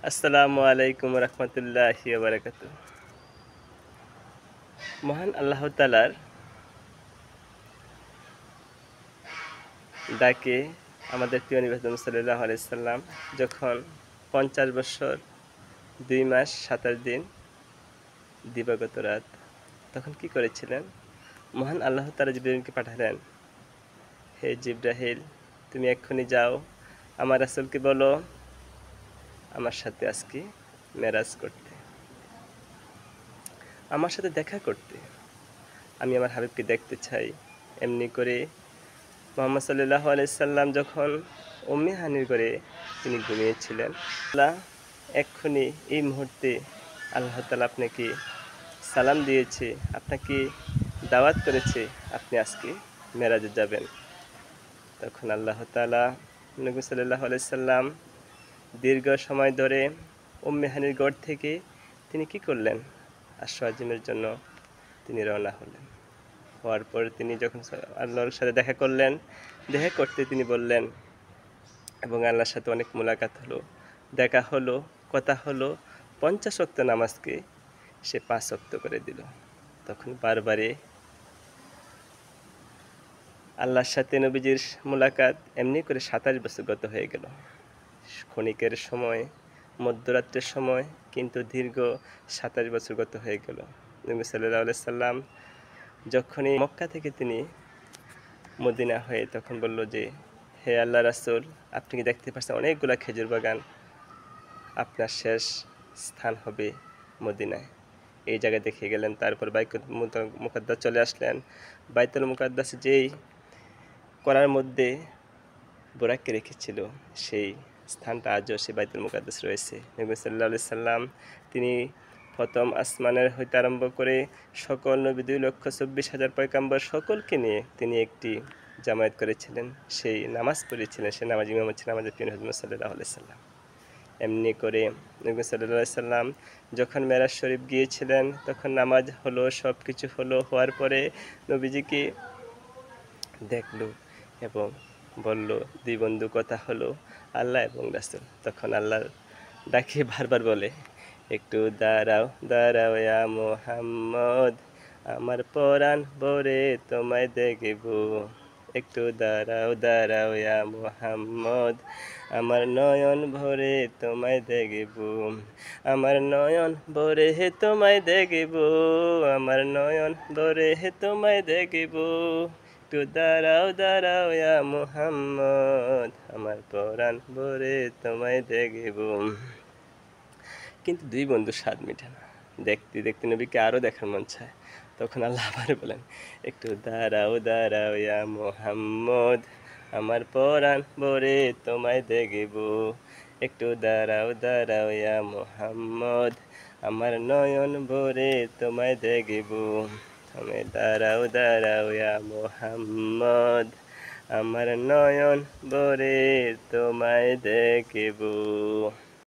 আসসালামু আলাইকুম রহমতুল্লাহি ওয়া বারাকাতুহু। মহান আল্লাহ তাআলার ডাকে আমাদের প্রিয় নবী হযরত সাল্লাল্লাহু আলাইহি সাল্লাম যখন ৫০ বছর ২ মাস ২৭ দিন দিবাগত রাত তখন কি করেছিলেন? মহান আল্লাহ তাআলা জিবরাইলকে পাঠালেন, হে জিবরাইল, তুমি এক্ষুনি যাও, আমার রাসূলকে বলো আমার সাথে আজকে মেরাজ করতে, আমার সাথে দেখা করতে। আমি আমার হাবিবকে দেখতে চাই। এমনি করে মুহাম্মদ সাল্লাল্লাহু আলাইহি সাল্লাম যখন উম্মে হানির ঘরে তিনি ঘুমিয়েছিলেন, আল্লাহ এক্ষুনি এই মুহূর্তে আল্লাহ তাআলা আপনাকে সালাম দিয়েছে, আপনাকে দাওয়াত করেছে, আপনি আজকে মেরাজে যাবেন। তখন আল্লাহ তাআলা নবী সাল্লাল্লাহু আলাইহি সাল্লাম দীর্ঘ সময় ধরে উম্মে হানির ঘর থেকে তিনি কি করলেন? আশ্রয়ের জন্য তিনি রওনা হলেন। হওয়ার পর তিনি যখন আল্লাহর সাথে দেখা করলেন, দেখা করতে তিনি বললেন এবং আল্লাহর সাথে অনেক মোলাকাত হলো, দেখা হলো, কথা হলো। ৫০ ওয়াক্ত নামাজকে সে ৫ ওয়াক্ত করে দিল। তখন বারবারে আল্লাহর সাথে নবীজির মোলাকাত এমনি করে ২৭ বছর গত হয়ে গেল। ক্ষণিকের সময়, মধ্যরাত্রের সময়, কিন্তু দীর্ঘ ২৭ বছর গত হয়ে গেল। নবী সাল্লাল্লাহু আলাইহি সাল্লাম যখনই মক্কা থেকে তিনি মদিনা হয়ে তখন বলল যে, হে আল্লাহ রাসূল, আপনি কি দেখতে পাচ্ছেন অনেকগুলা খেজুর বাগান, আপনার শেষ স্থান হবে মদিনায়। এই জায়গা দেখে গেলেন, তারপর বাইতুল মুকাদ্দাস চলে আসলেন। বাইতুল মুকাদ্দাস যেই করার মধ্যে বোরাককে রেখেছিল, সেই স্থানটা আজও সে বাইতুল মুকাদ্দাস রয়েছে। নবী সাল্লাল্লাহু আলাইহি সাল্লাম তিনি প্রথম আসমানের হইতে আরম্ভ করে সকল নবী ২,২৪,০০০ পয়গাম্বর সকলকে নিয়ে তিনি একটি জামায়াত করেছিলেন, সেই নামাজ পড়েছিলেন, সেই নামাজ ইমাম ছিলেন আমাদের প্রিয় নবী সাল্লাল্লাহু আলাইহি সাল্লাম। এমনি করে নবী সাল্লাল্লাহু আলাইহি সাল্লাম যখন মেরাজ শরীফ গিয়েছিলেন তখন নামাজ হলো, সব কিছু হলো। হওয়ার পরে নবীজিকে দেখলো এবং বলল, দুই বন্ধু কথা হলো, আল্লাহ এবং রাসূল। তখন আল্লাহর ডাকে বারবার বলে, একটু দাঁড়াও দাঁড়াও ইয়া মুহাম্মদ, আমার পরাণ ভরে তোমায় দেখব। একটু দাঁড়াও দাঁড়াও ইয়া মুহাম্মদ, আমার নয়ন ভরে তোমায় দেখব। আমার নয়ন ভরে তোমায় দেখব, আমার নয়ন ভরে তোমায় দেখব। একটু দাঁড়াও দাঁড়াও ইয়া মুহাম্মদ, আমার পরাণ ভরে তোমায় দেখব। কিন্তু দুই বন্ধুর স্বাদ মিটে না, দেখতে দেখতে নবীকে আরও দেখার মন চায়। তখন আল্লাহ আবার বলেন, একটু দাঁড়াও দাঁড়াও ইয়া মুহাম্মদ, আমার পরাণ ভরে তোমায় দেখব। একটু দাঁড়াও দাঁড়াও ইয়া মুহাম্মদ, আমার নয়ন ভরে তোমায় দেখব। তুমি দাঁড়াও দাঁড়াও ইয়া মুহাম্মদ, আমার নয়ন ভরে তোমায় দেখব।